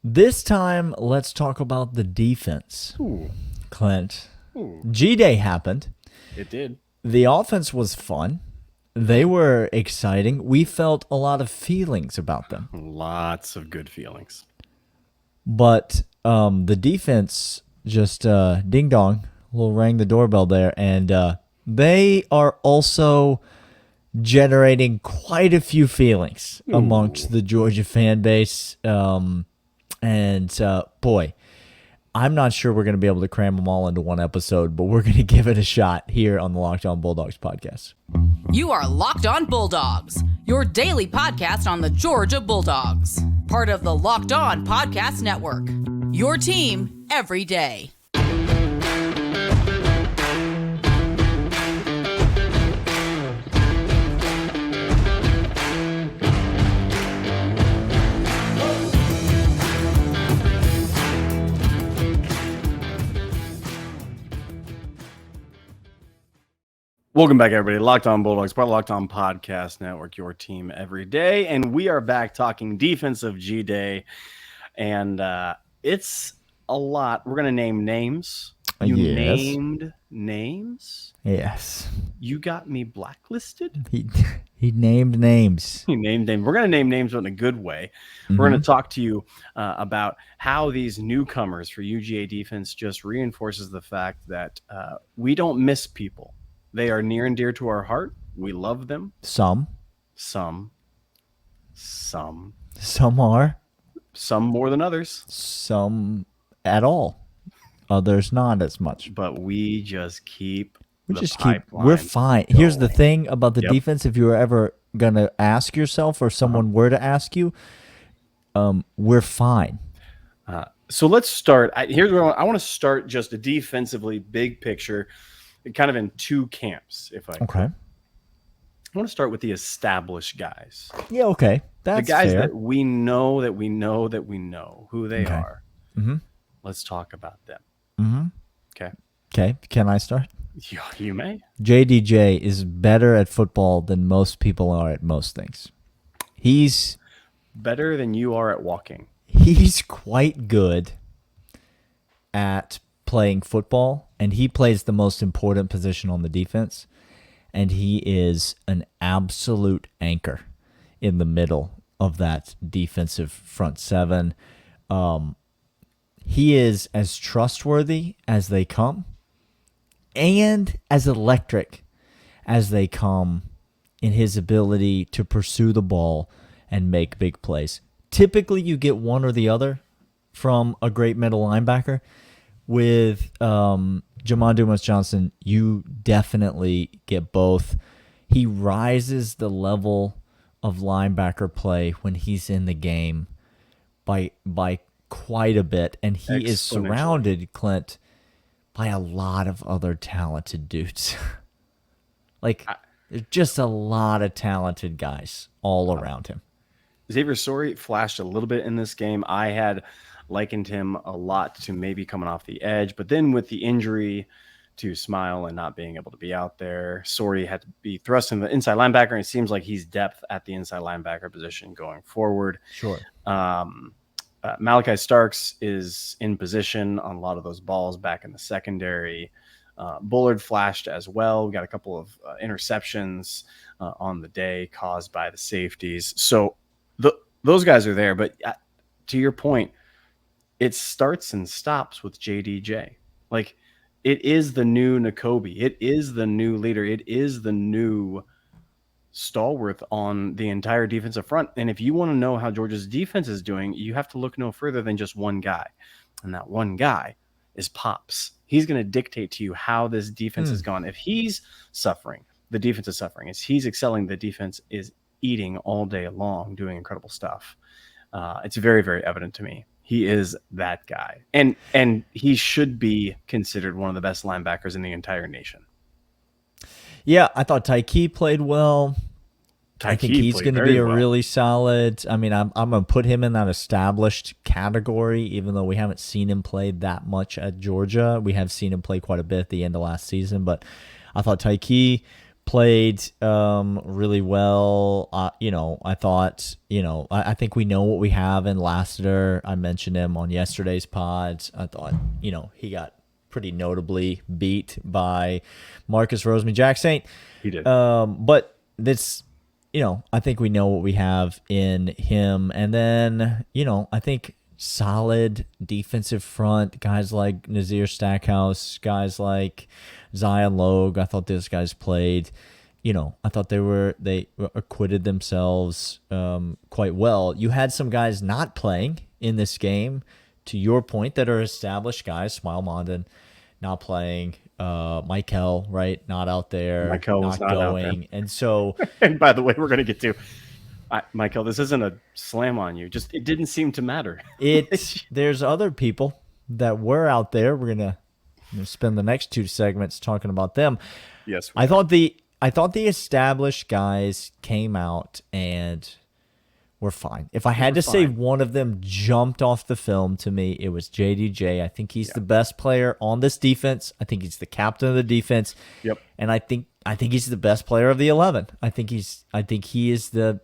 This time, let's talk about the defense. Ooh. Clint. Ooh. G-Day happened. It did. The offense was fun. They were exciting. We felt a lot of feelings about them. Lots of good feelings. But the defense just ding-dong, little rang the doorbell there, and they are also generating quite a few feelings amongst the Georgia fan base. Boy, I'm not sure we're going to be able to cram them all into one episode, but we're going to give it a shot here on the Locked On Bulldogs podcast. You are Locked On Bulldogs, your daily podcast on the Georgia Bulldogs. Part of the Locked On Podcast Network, your team every day. Welcome back, everybody. Locked On Bulldogs, part of Locked On Podcast Network, your team every day. And we are back talking defensive G-Day. And it's a lot. We're going to name names. You named names? Yes. You got me blacklisted? He named names. He named names. We're going to name names, but in a good way. Mm-hmm. We're going to talk to you about how these newcomers for UGA defense just reinforces the fact that we don't miss people. They are near and dear to our heart. We love them. Some are. Some more than others. Some at all. Others not as much. But we just keep we're fine. Going. Here's the thing about the defense. If you were ever going to ask yourself or someone were to ask you, we're fine. So let's start. Here's where I want to start just a defensively big picture. Kind of in two camps, if I could. Okay. I want to start with the established guys. Yeah, okay. That's the guys fair. that we know who they are. Mm-hmm. Let's talk about them. Mm-hmm. Okay. Can I start? You may. JDJ is better at football than most people are at most things. He's better than you are at walking. He's quite good at playing football, and he plays the most important position on the defense, and he is an absolute anchor in the middle of that defensive front seven. He is as trustworthy as they come and as electric as they come in his ability to pursue the ball and make big plays. Typically, you get one or the other from a great middle linebacker. With Jamon Dumas-Johnson, you definitely get both. He rises the level of linebacker play when he's in the game by quite a bit, and he is surrounded, Clint, by a lot of other talented dudes. There's just a lot of talented guys all around him. Xavier Sorey flashed a little bit in this game. I had likened him a lot to maybe coming off the edge, but then with the injury to Smile and not being able to be out there, Sorey had to be thrust in the inside linebacker, and it seems like he's depth at the inside linebacker position going forward. Sure. Malachi Starks is in position on a lot of those balls back in the secondary. Bullard flashed as well. We got a couple of interceptions on the day caused by the safeties. So those guys are there, but to your point, it starts and stops with JDJ. Like, it is the new Nakobe. It is the new leader. It is the new stalwart on the entire defensive front. And if you want to know how Georgia's defense is doing, you have to look no further than just one guy. And that one guy is Pops. He's going to dictate to you how this defense has gone. If he's suffering, the defense is suffering. If he's excelling, the defense is eating all day long, doing incredible stuff. It's very, very evident to me. He is that guy. And he should be considered one of the best linebackers in the entire nation. Yeah, I thought Tyke played well. I think he's going to be a really solid. I mean, I'm going to put him in that established category, even though we haven't seen him play that much at Georgia. We have seen him play quite a bit at the end of last season, but I thought Tyke played really well. I thought, I think we know what we have in Lassiter. I mentioned him on yesterday's pods. I thought, he got pretty notably beat by Marcus Roseman-Jacksaint. He did. But this, I think we know what we have in him. And then, I think solid defensive front, guys like Nazir Stackhouse, guys like Zion Logue. I thought those guys played, I thought they acquitted themselves quite well. You had some guys not playing in this game, to your point, that are established guys. Smile Mondon not playing, Michael, right, not out there, Michael was not going, out there. and so. And by the way, we're going to get to Michael. This isn't a slam on you. Just it didn't seem to matter. There's other people that were out there. We're gonna spend the next 2 segments talking about them. Yes, I thought the established guys came out and were fine. If I had to say one of them jumped off the film, to me, it was JDJ. I think he's the best player on this defense. I think he's the captain of the defense. Yep. And I think he's the best player of the 11. I think he is the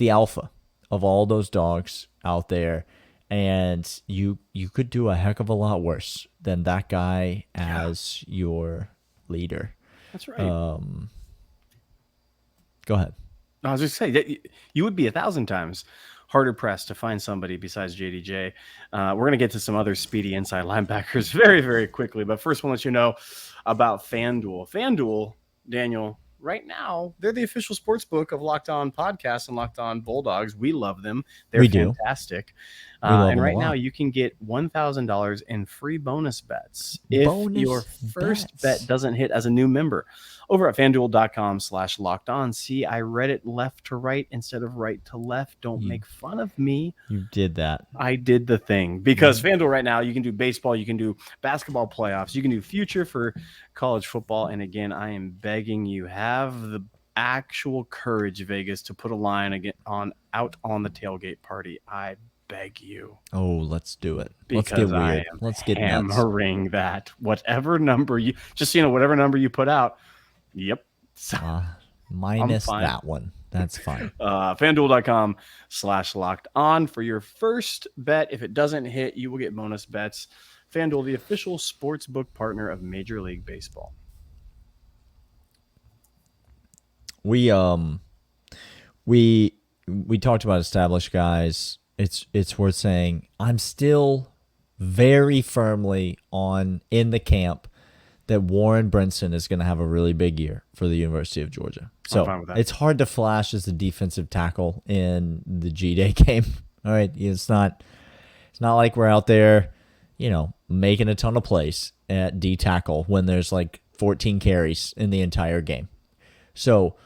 alpha of all those dogs out there. And you could do a heck of a lot worse than that guy as your leader. That's right. Go ahead. I was just saying that you would be 1,000 times harder pressed to find somebody besides JDJ. We're going to get to some other speedy inside linebackers very, very quickly. But first, I want to let you know about FanDuel. FanDuel, Daniel, right now, they're the official sports book of Locked On Podcast and Locked On Bulldogs. We love them. They're fantastic. And right now, you can get $1,000 in free bonus bets if your first bet doesn't hit as a new member. Over at FanDuel.com/locked on. See, I read it left to right instead of right to left. Don't make fun of me. You did that. I did the thing because FanDuel right now, you can do baseball, you can do basketball playoffs, you can do future for college football. And again, I am begging you, have the actual courage, Vegas, to put a line out on the tailgate party. I beg you. Oh, let's do it. Because let's get weird. Let's get hammering that. Whatever number whatever number you put out. Yep. Minus that one. That's fine. FanDuel.com/locked on for your first bet. If it doesn't hit, you will get bonus bets. FanDuel, the official sports book partner of Major League Baseball. We talked about established guys. It's worth saying I'm still very firmly in the camp that Warren Brinson is going to have a really big year for the University of Georgia. So it's hard to flash as a defensive tackle in the G-Day game. All right, it's not like we're out there, making a ton of plays at D tackle when there's like 14 carries in the entire game. So,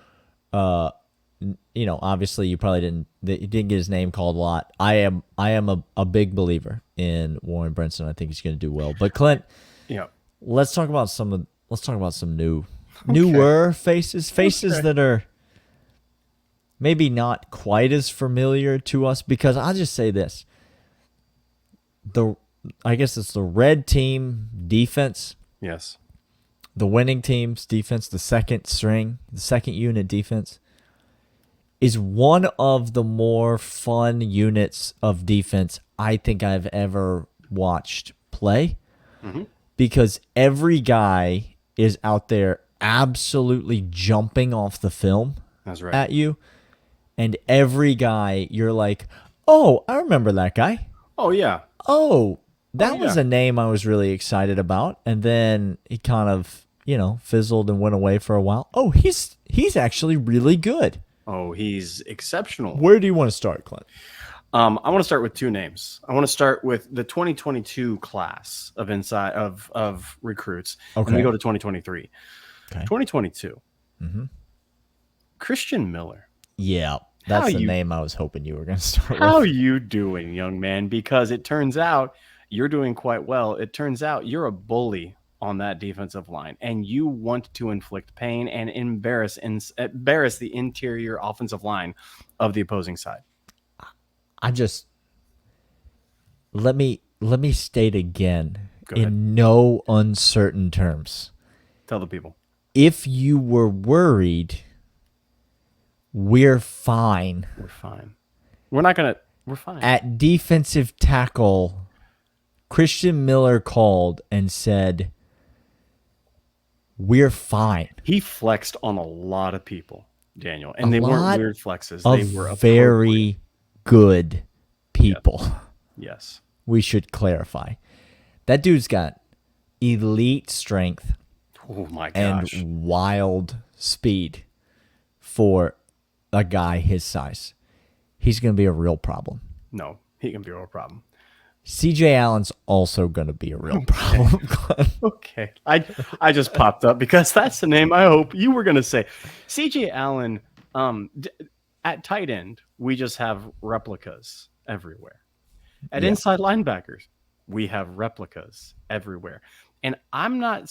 obviously you probably didn't get his name called a lot. I am a big believer in Warren Brinson. I think he's going to do well. But Clint, let's talk about some newer faces that are maybe not quite as familiar to us, because I'll just say this. I guess it's the red team defense. Yes. The winning team's defense, the second unit defense, is one of the more fun units of defense I think I've ever watched play. Mm-hmm. Because every guy is out there absolutely jumping off the film at you. And every guy, you're like, oh, I remember that guy. Oh, yeah. Oh, that was a name I was really excited about. And then he kind of, fizzled and went away for a while. Oh, he's actually really good. Oh, he's exceptional. Where do you want to start, Clint? I want to start with 2 names. I want to start with the 2022 class of recruits. Okay. And we go to 2023. Okay. 2022. Mm-hmm. Christian Miller. Yeah, that's the name I was hoping you were going to start with. How are you doing, young man? Because it turns out you're doing quite well. It turns out you're a bully on that defensive line, and you want to inflict pain and embarrass the interior offensive line of the opposing side. Let me state again in no uncertain terms. Tell the people. if you were worried, we're fine. We're fine. We're fine. At defensive tackle, Christian Miller called and said, we're fine. He flexed on a lot of people, Daniel, and they weren't weird flexes. They were very good people. Yes. We should clarify. That dude's got elite strength. Oh my gosh. And wild speed for a guy his size. He's going to be a real problem. No, he can be a real problem. CJ Allen's also going to be a real problem. Okay. I just popped up because that's the name I hope you were going to say. CJ Allen, at tight end, we just have replicas everywhere. At inside linebackers, we have replicas everywhere. And I'm not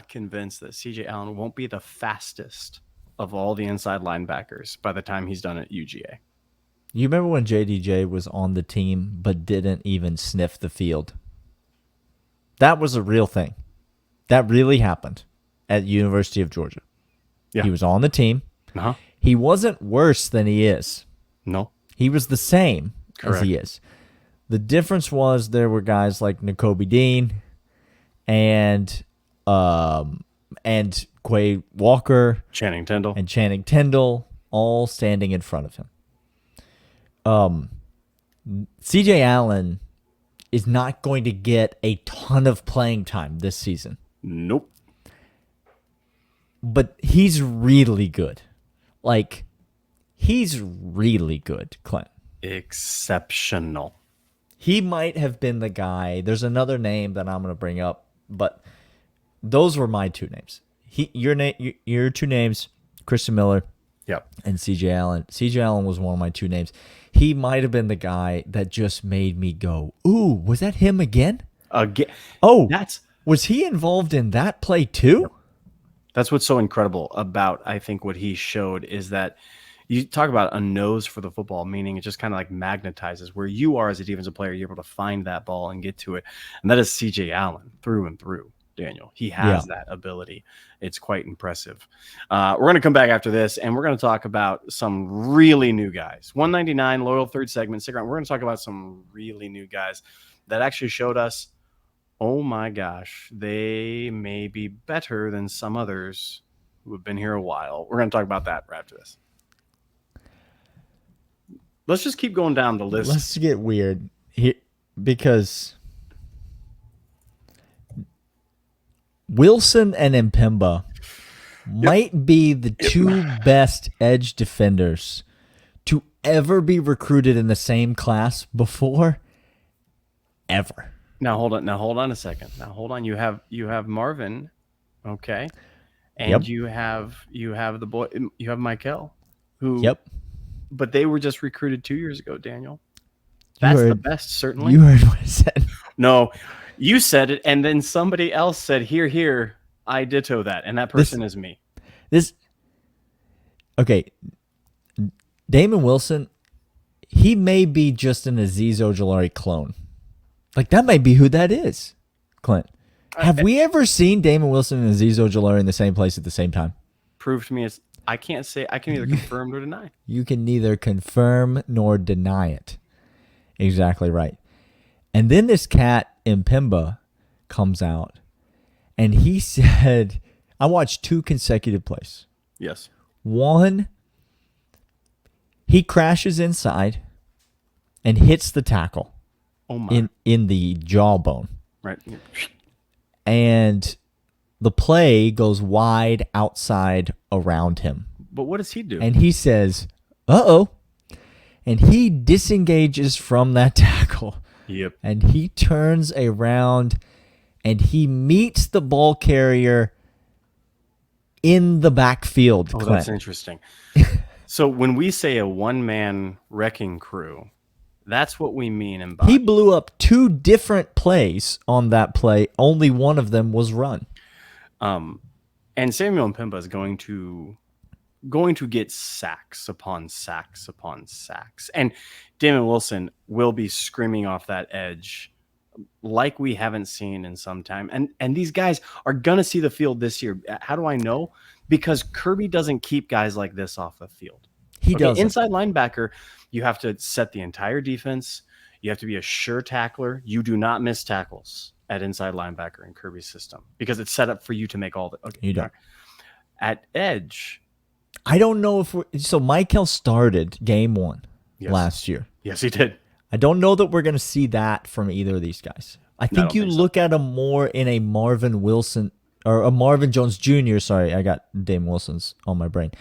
convinced that CJ Allen won't be the fastest of all the inside linebackers by the time he's done at UGA. You remember when JDJ was on the team but didn't even sniff the field? That was a real thing. That really happened at University of Georgia. Yeah. He was on the team. Uh-huh. He wasn't worse than he is. No. He was the same Correct. as he is. The difference was there were guys like Nakobe Dean and Quay Walker, Channing Tindall, all standing in front of him. CJ Allen is not going to get a ton of playing time this season. Nope. But he's really good. Like, he's really good, Clint. Exceptional. He might have been the guy. There's another name that I'm going to bring up, but those were my two names. Your two names, Christian Miller, yep, and CJ Allen. CJ Allen was one of my two names. He might have been the guy that just made me go, "Ooh, was that him again?" Again. Oh, was he involved in that play too? That's what's so incredible about, I think, what he showed is that you talk about a nose for the football, meaning it just kind of like magnetizes where you are as a defensive player. You're able to find that ball and get to it. And that is CJ Allen through and through, Daniel. He has that ability. It's quite impressive. We're going to come back after this, and we're going to talk about some really new guys. 199, loyal third segment. Stick around. We're going to talk about some really new guys that actually showed us, oh my gosh, they may be better than some others who have been here a while. We're going to talk about that right after this. Let's just keep going down the list. Let's get weird here because Wilson and Mpemba might be the two best edge defenders to ever be recruited in the same class before ever. Now hold on a second. You have Marvin, okay, and you have the boy. You have Michael, who. Yep. But they were just recruited 2 years ago, Daniel. That's the best, certainly. You heard what I said. No, you said it, and then somebody else said, here, I ditto that, and that person is me. Okay, Damon Wilson, he may be just an Azeez Ojulari clone. Like, that might be who that is, Clint. Have we ever seen Damon Wilson and Azeez Ojulari in the same place at the same time? Prove to me I can't say. I can either confirm nor deny. You can neither confirm nor deny it. Exactly right. And then this cat, Mpemba, comes out, and he said, I watched 2 consecutive plays. Yes. One, he crashes inside and hits the tackle in the jawbone. Right. And the play goes wide outside around him. But what does he do? And he says, uh-oh. And he disengages from that tackle. Yep. And he turns around and he meets the ball carrier in the backfield. Oh, Clint. That's interesting. So when we say a one-man wrecking crew, that's what we mean. He blew up 2 different plays on that play. Only one of them was run. And Samuel Mpemba is going to get sacks upon sacks upon sacks. And Damon Wilson will be screaming off that edge like we haven't seen in some time. And these guys are going to see the field this year. How do I know? Because Kirby doesn't keep guys like this off the field. He doesn't. Inside linebacker, you have to set the entire defense. You have to be a sure tackler. You do not miss tackles at inside linebacker in Kirby's system because it's set up for you to make all the. Okay, you don't. At edge, I don't know if so. Michael started game 1 last year. Yes, he did. I don't know that we're going to see that from either of these guys. I think you look at him more in a Marvin Wilson or a Marvin Jones Jr. Sorry, I got Dame Wilson's on my brain.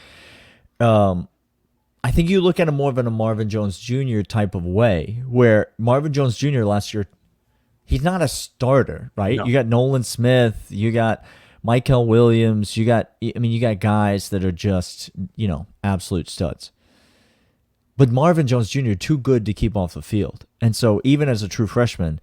I think you look at him more of in a Marvin Jones Jr. type of way, where Marvin Jones Jr. last year, he's not a starter, right? No. You got Nolan Smith, you got Michael Williams, you got guys that are just, absolute studs. But Marvin Jones Jr. too good to keep off the field. And so even as a true freshman,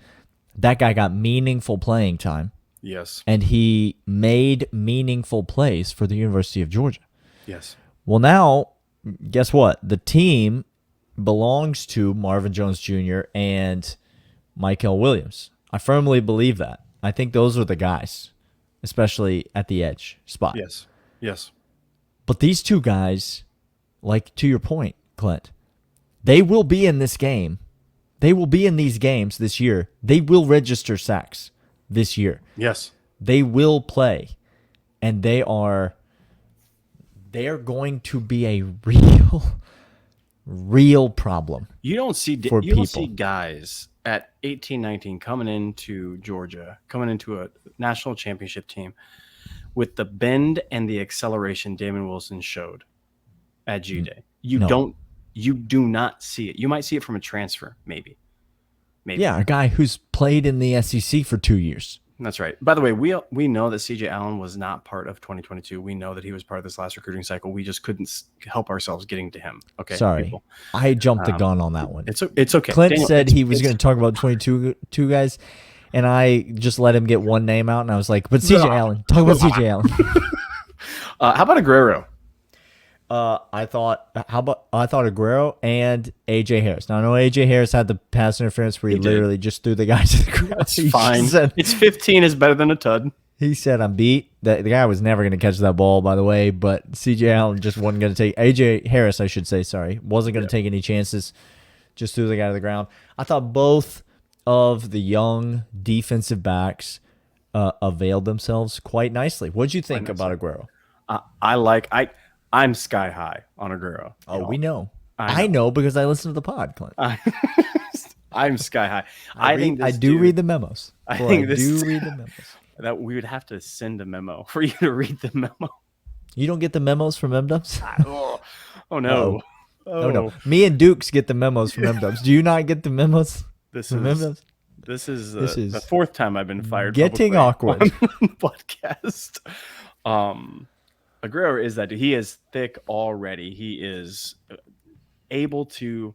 that guy got meaningful playing time. Yes. And he made meaningful plays for the University of Georgia. Yes. Well, now, guess what? The team belongs to Marvin Jones Jr. and Michael Williams. I firmly believe that. I think those are the guys, especially at the edge spot. Yes. Yes. But these two guys, like to your point, Clint, they will be in this game. They will be in these games this year. They will register sacks this year. Yes. They will play. And they are going to be a real problem. You don't see guys at 18, 19 coming into Georgia, coming into a national championship team with the bend and the acceleration Damon Wilson showed at G-Day. You do not see it. You might see it from a transfer, maybe. Yeah, a guy who's played in the SEC for 2 years. That's right. By the way, we know that CJ Allen was not part of 2022. We know that he was part of this last recruiting cycle. We just couldn't help ourselves getting to him. Okay. Sorry. People. I jumped the gun on that one. It's okay. Clint Daniel, said he was going to talk about 22 guys, and I just let him get one name out, and I was like, but CJ Allen. Talk about CJ Allen. How about Aguero? I thought Aguero and AJ Harris. Now I know AJ Harris had the pass interference where he literally just threw the guy to the ground. That's fine. It's 15 is better than a tud. He said, "I'm beat." The guy was never going to catch that ball, by the way. But CJ Allen just wasn't going to take AJ Harris. I should say, sorry, wasn't going to take any chances. Just threw the guy to the ground. I thought both of the young defensive backs availed themselves quite nicely. What did you think about Aguero? I'm sky high on Aguero. Oh, we know. I know because I listen to the pod, Clint. I'm sky high. I do read the memos. I think this do read the memos. That we would have to send a memo for you to read the memo. You don't get the memos from M-Dubs? Oh no. Oh no. Me and Dukes get the memos from M-Dubs. Do you not get the memos from M-Dubs? This is the fourth time I've been fired. Getting awkward. On podcast. Aguero is that he is thick already. He is able to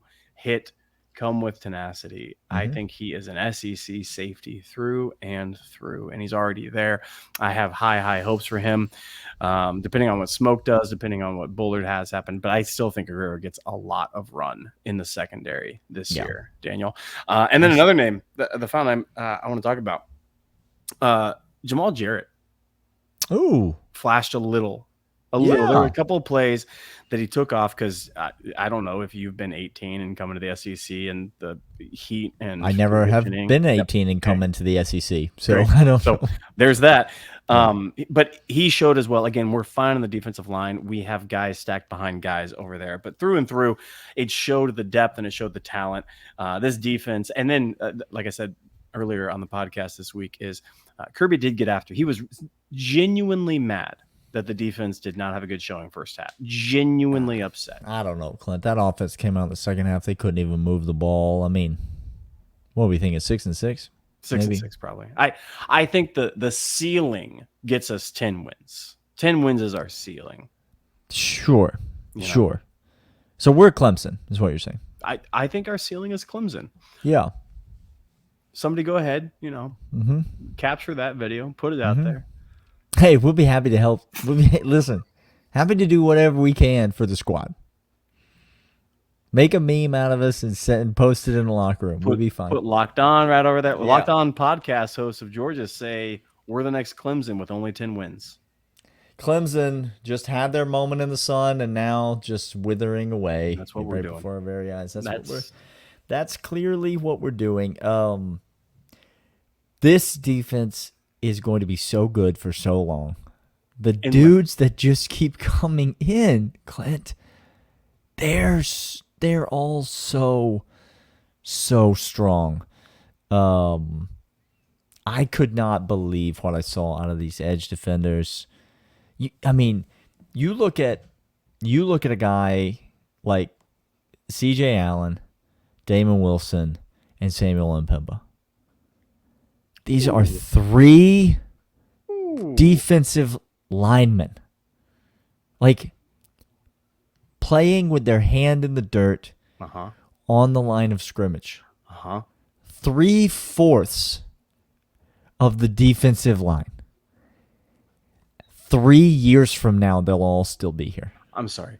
come with tenacity. Mm-hmm. I think he is an SEC safety through and through, and he's already there. I have high hopes for him, depending on what Smoke does, depending on what Bullard has happened. But I still think Aguero gets a lot of run in the secondary this year, Daniel. And then another name, the final name I want to talk about, Jamal Jarrett. Ooh. Flashed a little. There were a couple of plays that he took off because I don't know if you've been 18 and coming to the SEC and the heat and I never have been 18 and come into the SEC, so I don't. So there's that. But he showed as well. Again, we're fine on the defensive line. We have guys stacked behind guys over there, but through and through, it showed the depth and it showed the talent. This defense, and then like I said earlier on the podcast this week, is Kirby did get after. He was genuinely mad that the defense did not have a good showing first half. Genuinely upset. I don't know, Clint. That offense came out in the second half. They couldn't even move the ball. I mean, what are we thinking? 6-6? 6-6 probably. I think the ceiling gets us 10 wins. 10 wins is our ceiling. Sure. Sure. So we're Clemson, is what you're saying. I think our ceiling is Clemson. Yeah. Somebody go ahead, capture that video, put it out there. Hey, we'll be happy to help. Listen, happy to do whatever we can for the squad. Make a meme out of us and post it in the locker room. We'll be fine. Put Locked On right over there. Yeah. Locked On podcast hosts of Georgia say we're the next Clemson with only 10 wins. Clemson just had their moment in the sun and now just withering away. That's what we're doing before our very eyes. That's clearly what we're doing. This defense is going to be so good for so long. The dudes that just keep coming in, Clint, they're all so strong. I could not believe what I saw out of these edge defenders. You look at a guy like C.J. Allen, Damon Wilson, and Samuel Mpemba. These are three defensive linemen, like playing with their hand in the dirt on the line of scrimmage. 3/4 of the defensive line. 3 years from now, they'll all still be here. I'm sorry.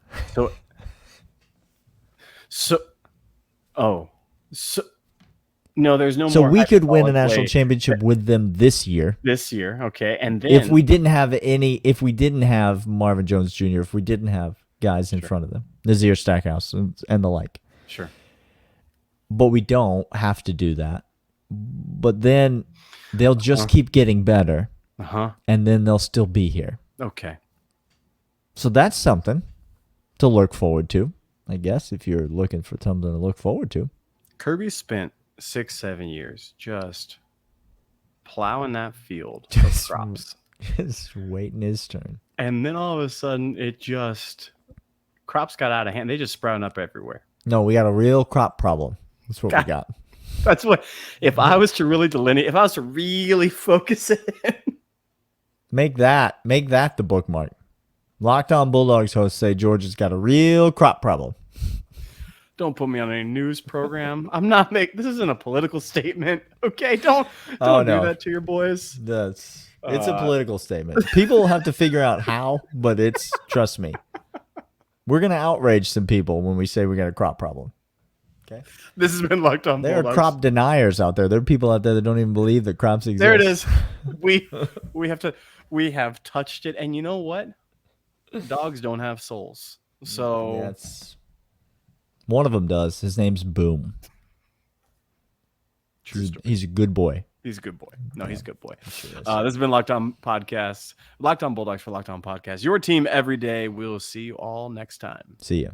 No, there's no more. So we could win a national championship with them this year. Okay. And then if we didn't have Marvin Jones Jr., if we didn't have guys in front of them, Nazir Stackhouse and the like. Sure. But we don't have to do that. But then they'll just keep getting better. And then they'll still be here. Okay. So that's something to look forward to, I guess, if you're looking for something to look forward to. Kirby spent 6-7 years just plowing that field of crops. Just waiting his turn. And then all of a sudden, crops got out of hand. They just sprouting up everywhere. No, we got a real crop problem. That's what we got. That's what, if I was to really delineate, if I was to really focus it in. Make that the bookmark. Locked On Bulldogs hosts say Georgia's got a real crop problem. Don't put me on any news program. I'm not this isn't a political statement. Okay, don't do that to your boys. It's a political statement. People have to figure out how, but trust me. We're going to outrage some people when we say we got a crop problem. Okay. This has been Locked On Bulldogs. There are crop deniers out there. There are people out there that don't even believe that crops exist. There it is. We have touched it, and you know what? Dogs don't have souls. So one of them does. His name's Boom. He's a good boy. He's a good boy. No, he's a good boy. Sure this has been Locked On Podcast. Locked On Bulldogs for Locked On Podcast. Your team every day. We'll see you all next time. See ya.